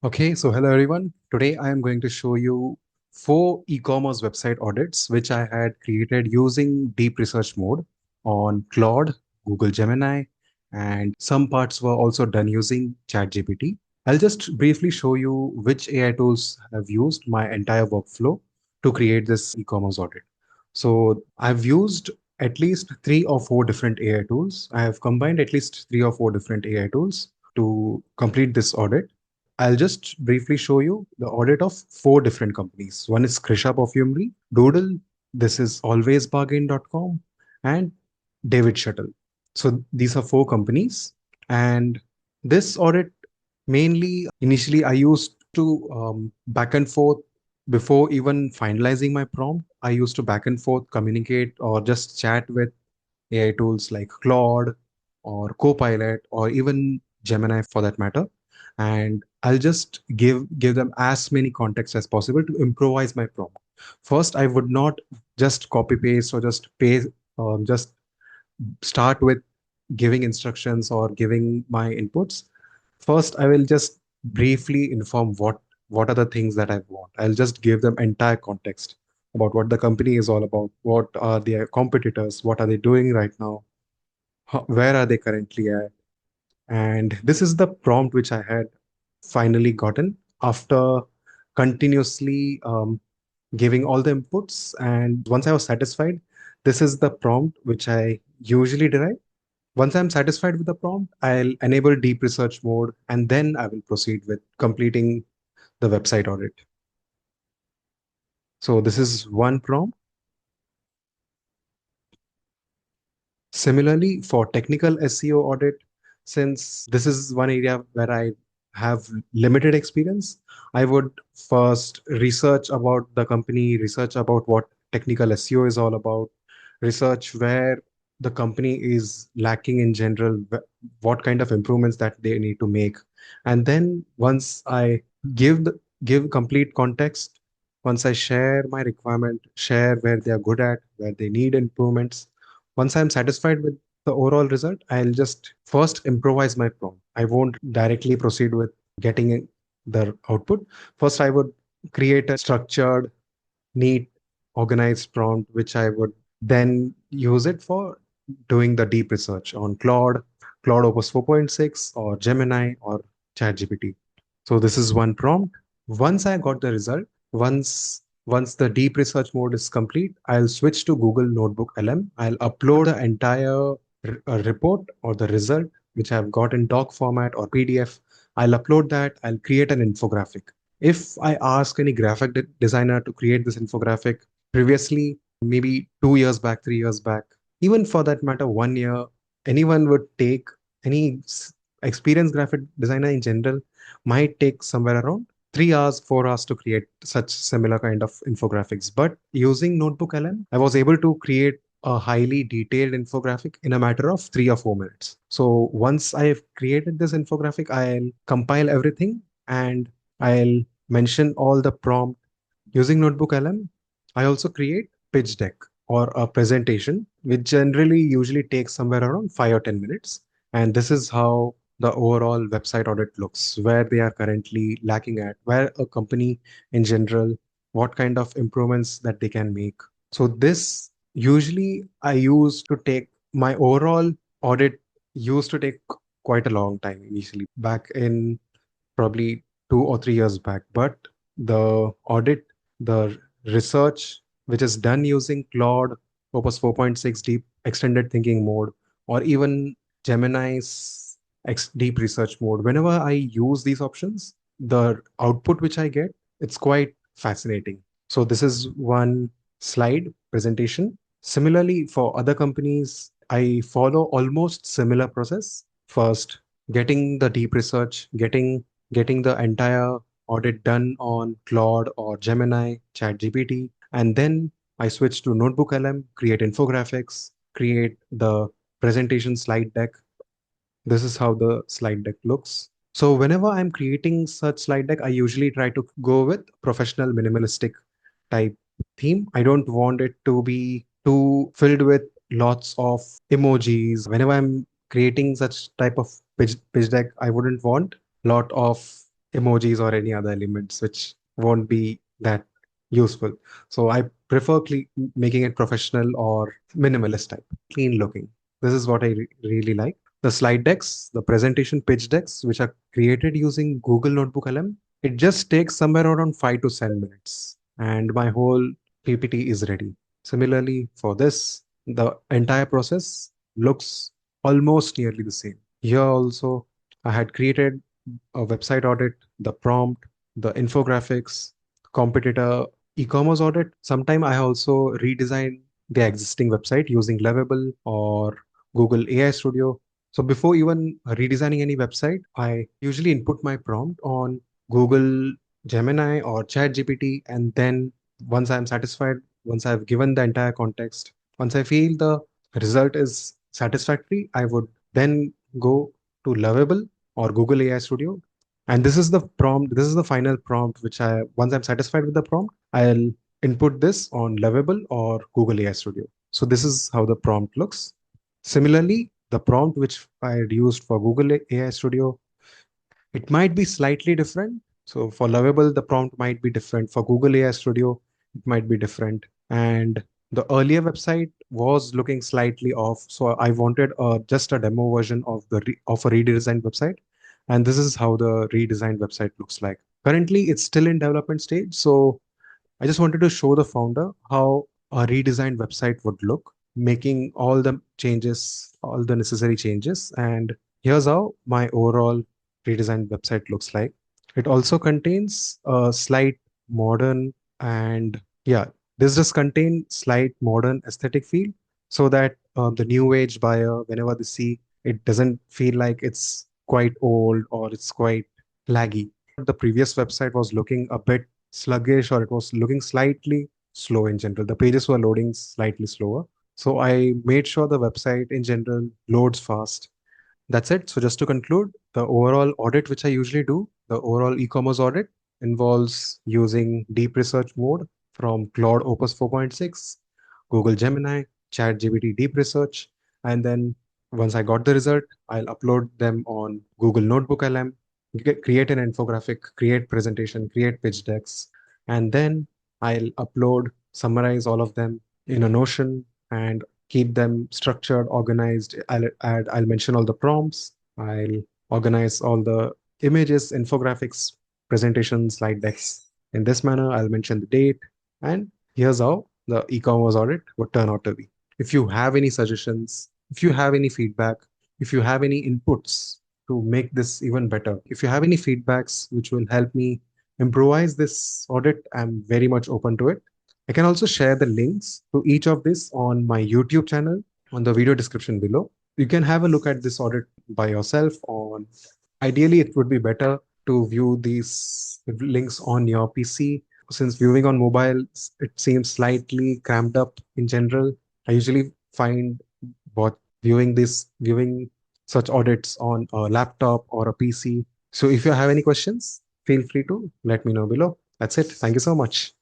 Okay, so hello everyone. Today I am going to show you four e-commerce website audits which I had created using deep research mode on Claude, Google Gemini, and some parts were also done using ChatGPT. I'll just briefly show you which AI tools have used my entire workflow to create this e-commerce audit. So I've used at least three or four different AI tools. I have combined at least three or four different AI tools to complete this audit. I'll just briefly show you the audit of four different companies. One is Khrisha Perfumery, Doodle, this is alwaysbargain.com, and David Shuttle. So these are four companies. And this audit mainly, initially, I used to back and forth before even finalizing my prompt. I used to back and forth communicate or just chat with AI tools like Claude or Copilot or even Gemini for that matter. And I'll just give them as many contexts as possible to improvise my prompt. First, I would not just copy paste or just start with giving instructions or giving my inputs. First, I will just briefly inform what are the things that I want. I'll just give them entire context about what the company is all about, what are their competitors, what are they doing right now, where are they currently at. And this is the prompt which I had finally gotten after continuously giving all the inputs. And once I was satisfied, this is the prompt which I usually derive. Once I'm satisfied with the prompt, I'll enable deep research mode and then I will proceed with completing the website audit. So this is one prompt. Similarly, for technical SEO audit, since this is one area where I have limited experience, I would first research about the company, research about what technical SEO is all about, research where the company is lacking in general, what kind of improvements that they need to make. And then once I give complete context, once I share my requirement, share where they are good at, where they need improvements, once I'm satisfied with the overall result, I'll just first improvise my prompt. I won't directly proceed with getting the output. First, I would create a structured, neat, organized prompt, which I would then use it for doing the deep research on Claude Opus 4.6, or Gemini, or ChatGPT. So this is one prompt. Once I got the result, once the deep research mode is complete, I'll switch to Google Notebook LM. I'll upload the entire report or the result, which I've got in doc format or PDF. I'll upload that. I'll create an infographic. If I ask any graphic designer to create this infographic previously, maybe 2 years back, 3 years back, even for that matter, 1 year, anyone would take any experienced graphic designer in general might take somewhere around 3 hours, 4 hours to create such similar kind of infographics. But using Notebook LM, I was able to create a highly detailed infographic in a matter of 3 or 4 minutes. So once I've created this infographic, I'll compile everything and I'll mention all the prompt using Notebook LM. I also create pitch deck or a presentation, which generally usually takes somewhere around 5 or 10 minutes. And this is how the overall website audit looks, where they are currently lacking at, where a company in general, what kind of improvements that they can make. So this usually I used to take my overall audit used to take quite a long time initially back in probably 2 or 3 years back. But the audit, the research, which is done using Claude, Opus 4.6 deep extended thinking mode, or even Gemini's deep research mode, whenever I use these options, the output which I get, it's quite fascinating. So this is one slide presentation. Similarly, for other companies, I follow almost similar process. First, getting the deep research, getting the entire audit done on Claude or Gemini, ChatGPT, and then I switch to Notebook LM, create infographics, create the presentation slide deck. This is how the slide deck looks. So whenever I'm creating such slide deck, I usually try to go with professional minimalistic type theme. I don't want it to be too filled with lots of emojis. Whenever I'm creating such type of pitch deck, I wouldn't want lot of emojis or any other elements which won't be that useful. So I prefer making it professional or minimalist type, clean looking. This is what I really like. The slide decks, the presentation pitch decks, which are created using Google Notebook LM, it just takes somewhere around 5 to 7 minutes, and my whole PPT is ready. Similarly, for this, the entire process looks almost nearly the same. Here also, I had created a website audit, the prompt, the infographics, competitor e-commerce audit. Sometime I also redesign the existing website using Lovable or Google AI Studio. So before even redesigning any website, I usually input my prompt on Google Gemini or ChatGPT, and then once I'm satisfied, once I've given the entire context, once I feel the result is satisfactory, I would then go to Lovable or Google AI Studio. And this is the prompt, this is the final prompt, which once I'm satisfied with the prompt, I'll input this on Lovable or Google AI Studio. So this is how the prompt looks. Similarly, the prompt which I had used for Google AI Studio, it might be slightly different. So for Lovable, the prompt might be different. For Google AI Studio, it might be different. And the earlier website was looking slightly off. So I wanted just a demo version of of a redesigned website. And this is how the redesigned website looks like. Currently, it's still in development stage. So I just wanted to show the founder how a redesigned website would look, making all the changes, all the necessary changes. And here's how my overall redesigned website looks like. It also contains a slight modern and yeah, this does contain slight modern aesthetic feel so that the new age buyer, whenever they see, it doesn't feel like it's quite old or it's quite laggy. The previous website was looking a bit sluggish or it was looking slightly slow in general. The pages were loading slightly slower. So I made sure the website in general loads fast. That's it. So just to conclude, the overall audit which I usually do, the overall e-commerce audit involves using deep research mode from Claude Opus 4.6, Google Gemini, ChatGPT Deep Research, and then once I got the result, I'll upload them on Google Notebook LM, create an infographic, create presentation, create pitch decks, and then I'll upload, summarize all of them in a Notion and keep them structured, organized. I'll mention all the prompts. I'll organize all the images, infographics, presentations, slide decks. In this manner, I'll mention the date. And here's how the e-commerce audit would turn out to be. If you have any suggestions, if you have any feedback, if you have any inputs to make this even better, if you have any feedbacks which will help me improvise this audit, I'm very much open to it. I can also share the links to each of this on my YouTube channel on the video description below. You can have a look at this audit by yourself on. Ideally, it would be better to view these links on your PC. Since viewing on mobile, it seems slightly cramped up in general. I usually find what viewing such audits on a laptop or a PC. So if you have any questions, feel free to let me know below. That's it. Thank you so much.